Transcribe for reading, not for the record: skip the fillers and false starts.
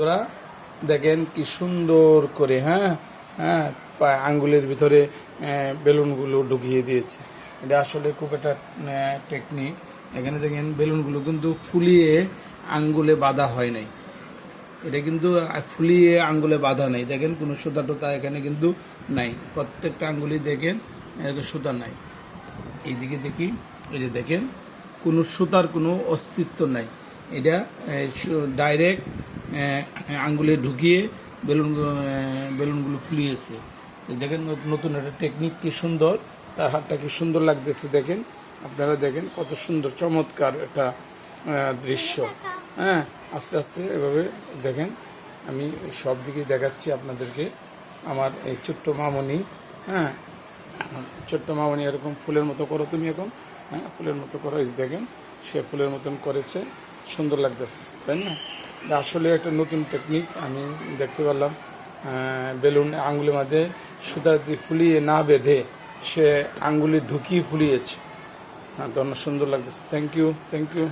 তোরা দেখেন কি সুন্দর করে আঙ্গুলের ভিতরে বেলুনগুলো ঢুকিয়ে দিয়েছে। এটা আসলে খুব একটা টেকনিক। এখানে দেখেন বেলুনগুলো কিন্তু ফুলিয়ে আঙ্গুলে বাঁধা হয় নাই, এটা কিন্তু ফুলিয়ে আঙ্গুলে বাঁধা নাই। দেখেন কোনো সুতা টুতা এখানে কিন্তু নাই, প্রত্যেকটা আঙ্গুলি দেখেন সুতা নাই। এইদিকে দেখি, এই যে দেখেন কোনো সুতার কোনো অস্তিত্ব নাই। এটা ডাইরেক্ট আঙ্গুলে ঢুকিয়ে বেলুনগুলো ফুলিয়েছে। তো দেখেন নতুন একটা টেকনিক, কি সুন্দর, তার হাতটা কি সুন্দর লাগতেছে। দেখেন আপনারা দেখেন কত সুন্দর চমৎকার একটা দৃশ্য। আস্তে আস্তে এভাবে দেখেন, আমি সব দিকেই দেখাচ্ছি আপনাদেরকে। আমার এই ছোট্ট মামনি, ছোট্ট মামনি এরকম ফুলের মতো করো তুমি এখন, ফুলের মতো করো। এই দেখেন সে ফুলের মতন করেছে, সুন্দর লাগতেছে, তাই না? আসলে একটা নতুন টেকনিক আমি দেখতে পারলাম। বেলুন আঙ্গুলের মধ্যে সুতা দিয়ে ফুলিয়ে না বেঁধে সে আঙ্গুলি ঢুকিয়ে ফুলিয়েছে। তো সুন্দর লাগতেছে। Thank you.